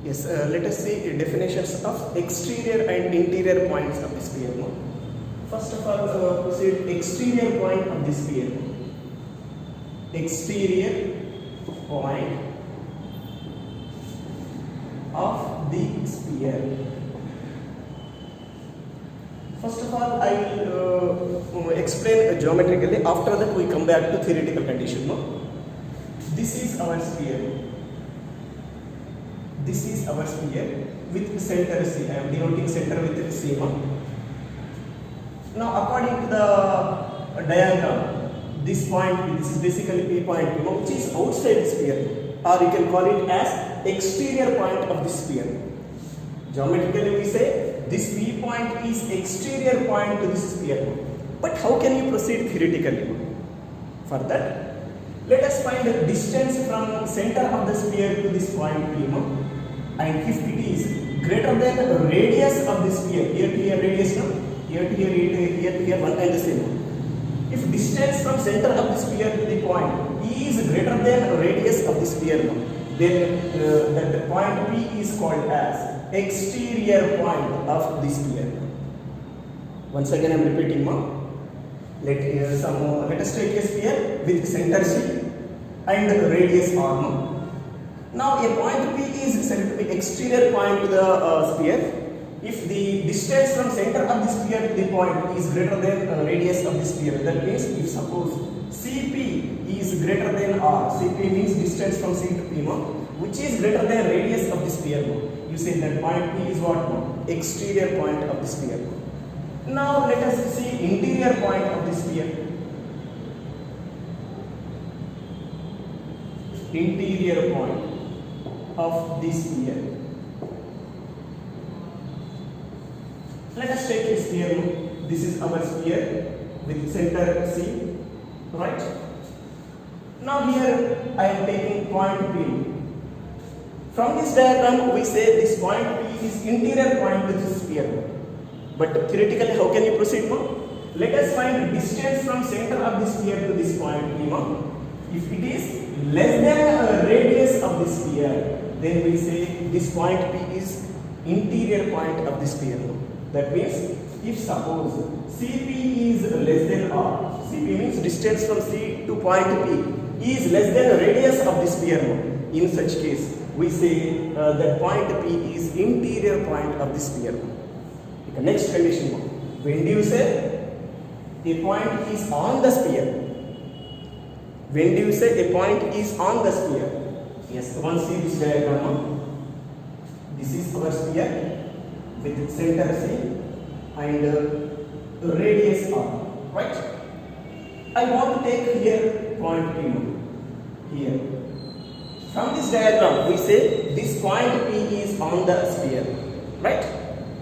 Yes, let us see definitions of exterior and interior points of the sphere. First of all, proceed exterior point of the sphere. Exterior point of the sphere. First of all, I will explain geometrically. After that, we come back to theoretical condition. This is our sphere. This is our sphere with center C. I am denoting center with C. Now, according to the diagram, this point, this is basically P point, which is outside the sphere, or you can call it as exterior point of the sphere. Geometrically, we say this P point is exterior point to this sphere. But how can you proceed theoretically? For that, let us find the distance from center of the sphere to this point P. And if it is greater than the radius of the sphere, here to here radius, no? Here to here, one and the same. If distance from center of the sphere to the point is greater than radius of the sphere, then that point P is called as exterior point of the sphere. Once again, I am repeating. Let us take a sphere with center C and radius R. Now, a point P is said to be exterior point to the sphere if the distance from center of the sphere to the point is greater than radius of the sphere. That means, if suppose CP is greater than R, CP means distance from C to P, which is greater than radius of the sphere, you say that point P is what? Exterior point of the sphere. Now, let us see interior point of the sphere. Interior point of the sphere. Let us take a sphere. This is our sphere with center C, right? Now here I am taking point P. From this diagram, we say this point P is interior point to the sphere. But theoretically, how can you proceed? Let us find the distance from center of the sphere to this point P. If it is less than radius of the sphere, then we say this point P is interior point of the sphere. That means, if suppose CP is less than R, CP means distance from C to point P is less than radius of the sphere. In such case, we say that point P is interior point of the sphere. The next condition, when do you say a point is on the sphere? When do you say a point is on the sphere? Yes, once see this diagram. This is our sphere with center C and radius R, right? I want to take here point P here. From this diagram, we say this point P is on the sphere, right?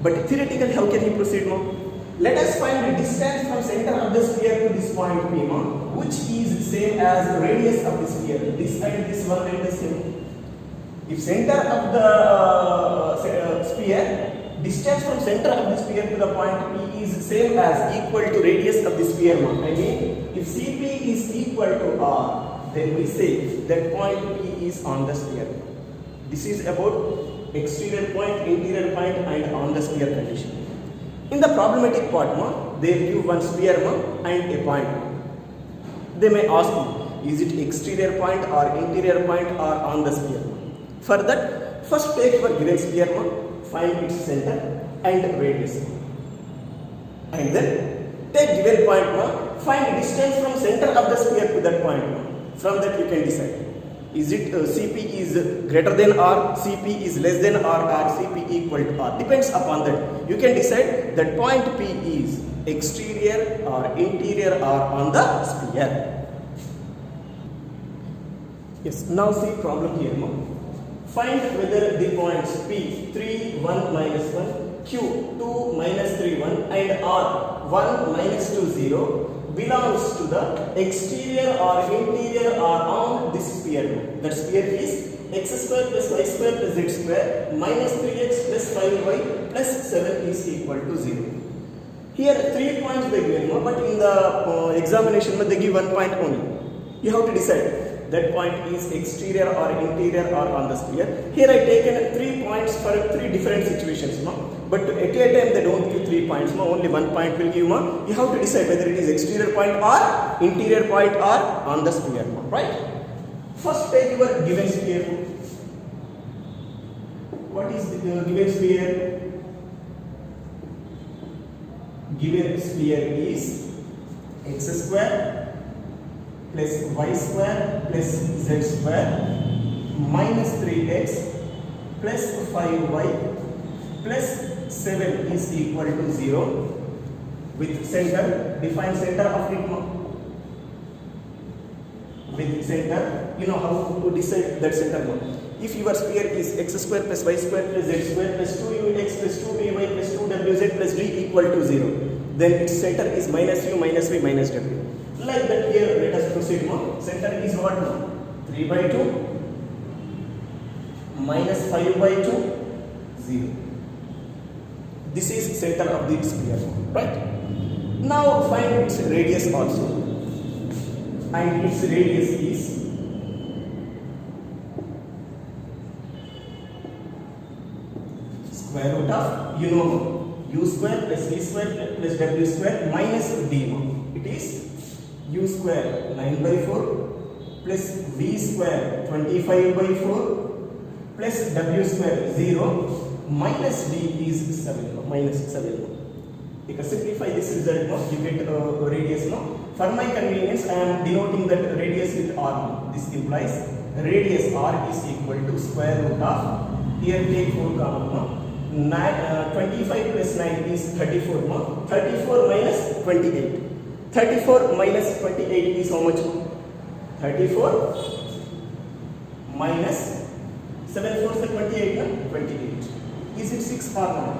But theoretically, how can you proceed now? Let us find the distance from center of the sphere to this point P, which is same as the radius of the sphere. This and this one and the same. If center of the sphere, distance from center of the sphere to the point P is same as equal to radius of the sphere. I mean, if CP is equal to R, then we say that point P is on the sphere. This is about exterior point, interior point, and on the sphere condition. In the problematic part, they give one sphere and a point. They may ask you, is it exterior point or interior point or on the sphere? For that, first take your given sphere, find its center and radius. And then take given point, find distance from center of the sphere to that point. From that you can decide. Is it CP is greater than R, CP is less than R, or CP equal to R? Depends upon that. You can decide that point P is exterior or interior or on the sphere. Yes, now see problem here. Find whether the points P 3, 1, minus 1, Q 2, minus 3, 1 and R 1, minus 2, 0 belongs to the exterior or interior or on this sphere. That sphere is x square plus y square plus z square minus 3x plus 5y plus 7 is equal to 0. Here 3 points they given, but in the examination they give 1 point only. You have to decide that point is exterior or interior or on the sphere. Here I taken 3 points for 3 different situations, no? But at a time they don't give 3 points, no? Only 1 point will give, no? You have to decide whether it is exterior point or interior point or on the sphere, no? Right? First take your given sphere. What is the given sphere? Given sphere is x square plus y square plus z square minus 3x plus 5y plus 7 is equal to 0 with center. Define center of it, no? With center, you know how to decide that center, no? If your sphere is x square plus y square plus z square plus 2ux plus 2vy plus 2wz plus d equal to 0, then its center is minus u minus v minus w. Like that here, let us proceed more. Center is what now? 3 by 2 minus 5 by 2, 0. This is center of the sphere, right? Now find its radius also. And its radius is square root of, you know, u square plus v square plus w square minus d. It is u square 9 by 4 plus v square 25 by 4 plus w square 0 minus d is 7, minus 7. You can simplify this result, no? You get radius, no? For my convenience, I am denoting that radius with r. This implies radius r is equal to square root of, here take 4 common, no? 25 plus 9 is 34, no? 34 minus 28. 34 minus 28 is how much? 34 minus 7 4 is 28, no? 28. Is it 6 or not?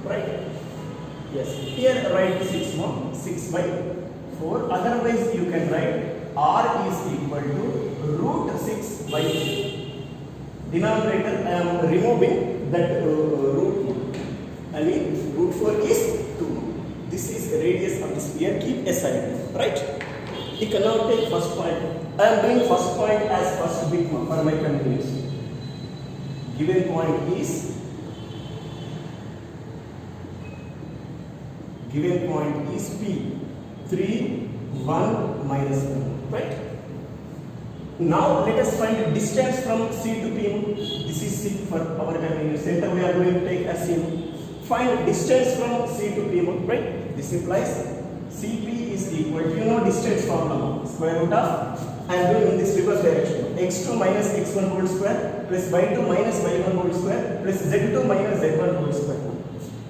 Right? Yes. Here write 6, no? 6 by 4. Otherwise you can write r is equal to root 6 by 4. Denominator I am removing that root. I mean root 4 is 2. This is radius of the sphere. Keep aside. Right? You can now take first point. I am doing first point as first bit for my convenience. Given point is P. 3, 1, minus 1. Right? Now let us find the distance from C to P. This is C for our convenience. Center we are going to take as C. Find distance from C to P. Right? This implies CP is equal to, you know, distance formula. Square root of, I am doing in this reverse direction. x2 minus x1 whole square plus y2 minus y1 whole square plus z2 minus z1 whole square.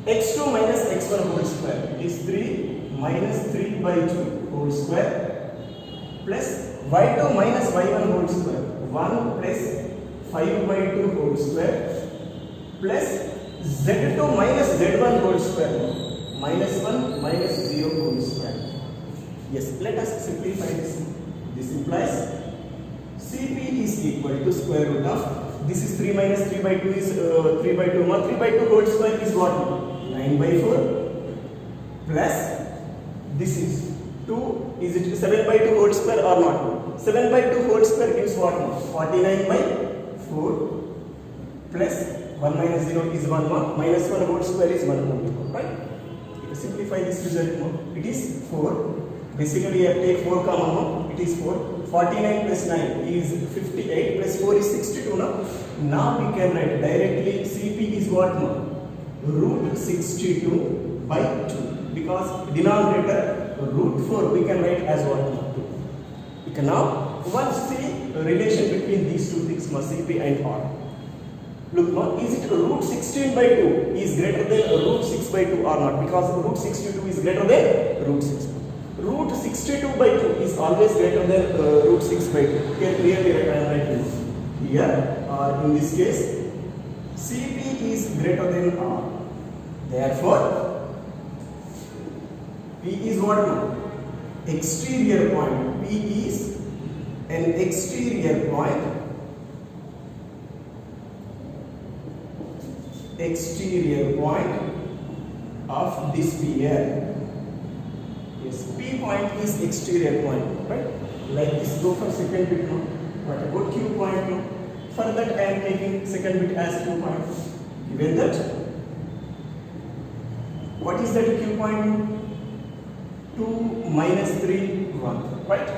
x2 minus x1 whole square is 3 minus 3 by 2 whole square plus y2 minus y1 whole square 1 plus 5 by 2 whole square plus z2 minus z1 whole square minus 1 minus 0 whole square. Yes, let us simplify this. This implies CP is equal to square root of, this is 3 minus 3 by 2 is 3 by 2. 3 by 2 whole square is what? 9 by 4 plus this is 2, is it 7 by 2 whole square or not? 7 by 2 whole square gives what? 49 by 4 plus 1 minus 0 is 1, minus 1 whole square is 1 only, right? If you simplify this result, it is 4. Basically I take 4 comma, it is 4. 49 plus 9 is 58 plus 4 is 62, no? Now we can write directly CP is what, no? Root 62 by 2, because denominator root 4 we can write as what, no? 2. We can now once see the relation between these two things, CP and R. Look, no, is it root 16 by 2 is greater than root 6 by 2 or not? Because root 62 is greater than root 6. Root 62 by 2 is always greater than root 6 by 2. Here clearly I am writing here, in this case CP is greater than R. Therefore P is what now? Exterior point. P is an exterior point. Exterior point of this sphere. Yes, P point is exterior point, right? Like this, go for second bit now. What about Q point? No? For that I am taking second bit as Q point. Given that, what is that Q point? 2 minus 3 1, right?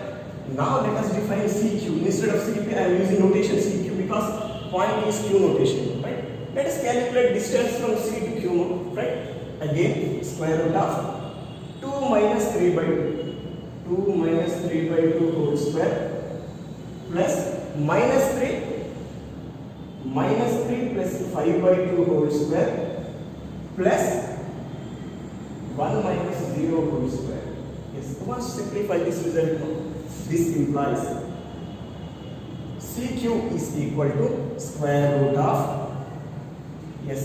Now let us define CQ. Instead of CP I am using notation CQ because point is Q notation, right? Let us calculate distance from C to Q, right? Again, square root of 2 minus 3 by 2. 2 minus 3 by 2 whole square plus minus 3 plus 5 by 2 whole square plus 1 minus 0 whole square. Yes, once simplify this result, this implies CQ is equal to square root of, yes,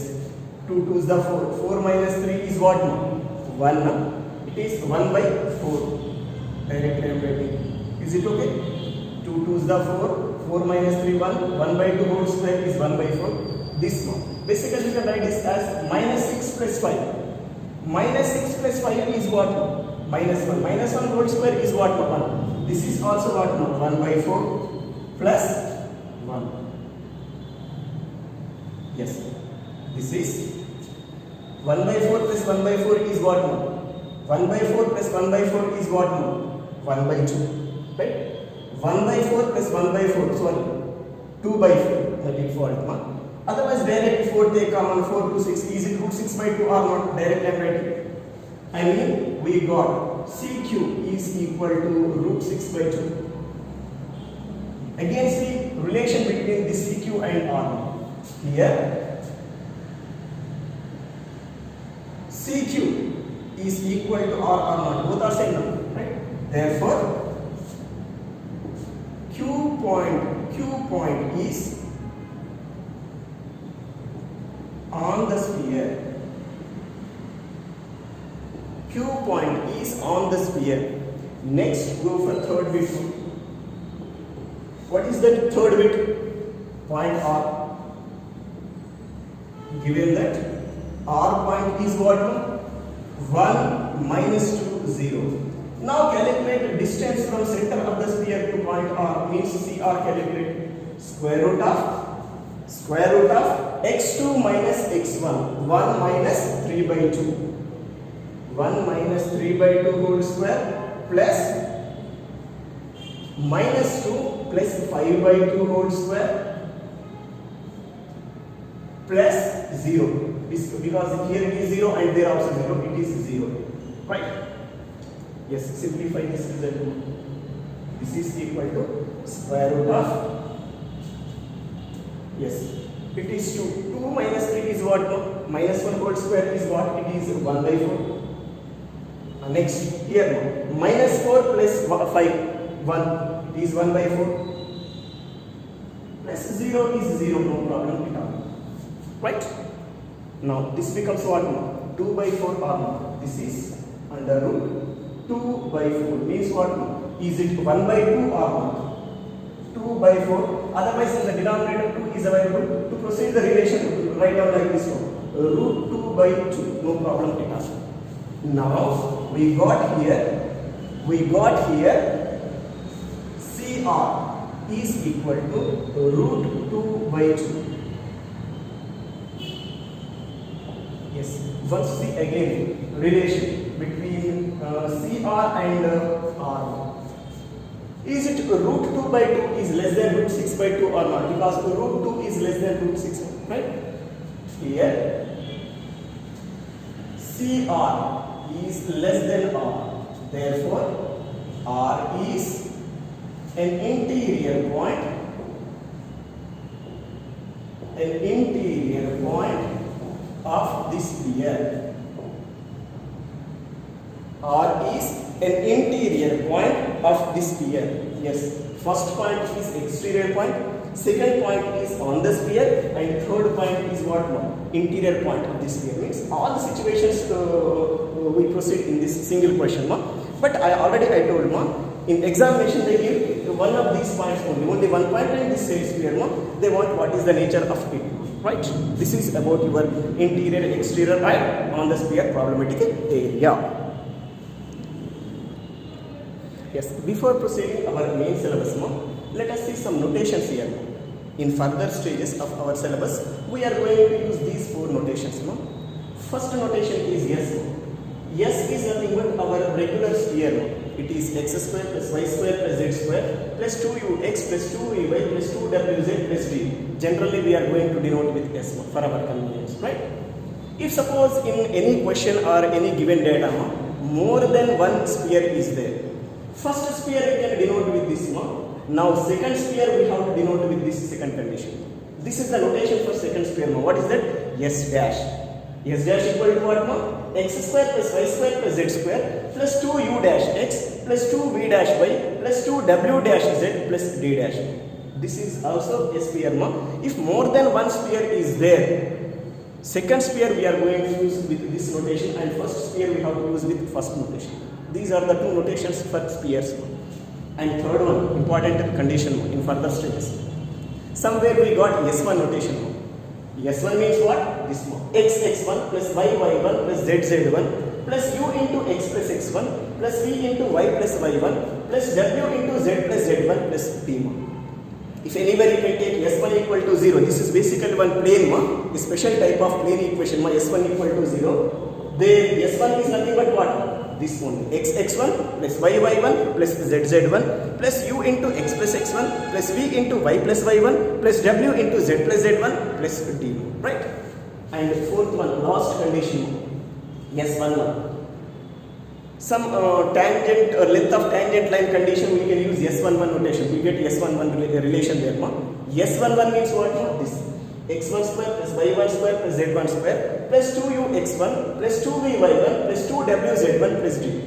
2 2 is the 4. 4 minus 3 is what now? 1 now. It is 1 by 4. Directly I am writing. Is it okay? 2 2 is the 4. 4 minus 3 1. 1 by 2 whole square is 1 by 4. This one. Basically you can write this as minus 6 plus 5. Minus 6 plus 5 is what? Minus 1. Minus 1 whole square is what? 1. This is also what? 1 by 4 plus 1. Yes. This is 1 by 4 plus 1 by 4 is what? 1 by 4 plus 1 by 4 is what? 1 by 2. Right? 1 by 4 plus 1 by 4. Sorry. 2 by 4. By default. Otherwise, direct 4 take common. 4 to 6. Is it root 6 by 2 or not? Direct I am writing. I mean, we got CQ is equal to root 6 by 2. Again, see relation between this CQ and R. Here, CQ is equal to R or not. Both are same number, right? Therefore, Q point is on the sphere. Q point is on the sphere. Next, go for third bit. What is that third bit? Point R. Given that R point is what? 1 minus 2 0. Now calculate the distance from center of the sphere to point R. Means CR calculate square root of x2 minus x1. 1 minus 3 by 2. 1 minus 3 by 2 whole square plus minus 2 plus 5 by 2 whole square plus 0. Because here it is 0 and there also 0, it is 0. Right? Yes, simplify this result. This is equal to square root of, yes, it is 2. 2 minus 3 is what? No? Minus 1 whole square is what? It is 1 by 4. Next, here no. Minus 4 plus 5, 1. It is 1 by 4. Plus 0 is 0, no problem at all. Right? Now, this becomes what now? 2 by 4 or not? This is under root 2 by 4. Means what now? Is it 1 by 2 or not? 2 by 4. Otherwise, in the denominator 2 is available. To proceed the relation, write down like this one. Root 2 by 2. No problem at all. Now, we got here CR is equal to root 2 by 2. Yes, once see again relation between CR and R. Is it root 2 by 2 is less than root 6 by 2 or not? Because root 2 is less than root 6, right? Here, CR is less than R. Therefore, R is an interior point of this sphere. R is an interior point of this sphere. Yes, first point is exterior point, second point is on the sphere, and third point is what now? Interior point of this sphere. Means all the situations we proceed in this single question. But I told in examination they give one of these points only one point in this sphere. They want what is the nature of it. Right? This is about your interior and exterior and on the sphere problematic area. Yes, before proceeding our main syllabus, Let us see some notations here. In further stages of our syllabus, we are going to use these 4 notations. First notation is S. S is nothing but our regular sphere. It is x square plus y square plus z square plus 2ux plus 2vy plus 2wz plus d. Generally, we are going to denote with S for our convenience, right? If suppose in any question or any given data, more than one sphere is there. First sphere we can denote with this one. Now second sphere we have to denote with this second condition. This is the notation for second sphere. What is that? S dash. S dash equal to what? X square plus y square plus z square plus 2u dash x plus 2v dash y plus 2w dash z plus d dash. This is also a sphere. If more than one sphere is there, second sphere we are going to use with this notation, and first sphere we have to use with first notation. These are the 2 notations for spheres. And third one, important condition in further stages. Somewhere we got S1 notation. S1 means what? This one. X1 plus y1 plus z1 plus u into x plus x1 plus v into y plus y1 plus w into z plus z1 plus d. If anywhere you can take S1 equal to 0, this is basically one plane, a special type of plane equation, S1 equal to 0. Then S1 is nothing but what? This one, x1 plus y1 plus z1 plus u into x plus x1 plus v into y plus y1 plus w into z plus z1 plus d, right? And fourth one, last condition, S11. Some tangent or length of tangent line condition, we can use S11 notation. We get S11 relation there. S11 means what? This x1 square plus y1 square plus z1 square plus 2ux1 plus 2vy1 plus 2wz1 plus d.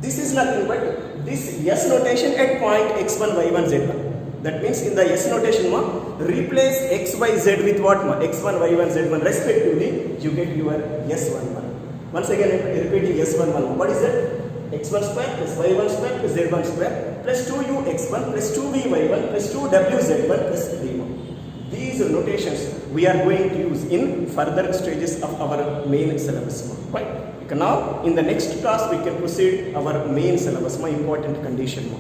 This is nothing but this S notation at point x1, y1, z1. That means in the S notation, replace x, y, z with what? X1, y1, z1 respectively, you get your S11. Once again repeating S11. What is that? x1 square plus y1 square plus z1 square plus 2ux1 plus 2vy1 plus 2wz1 plus d. These notations we are going to use in further stages of our main syllabus. Right? Now in the next class we can proceed our main syllabus, my important condition.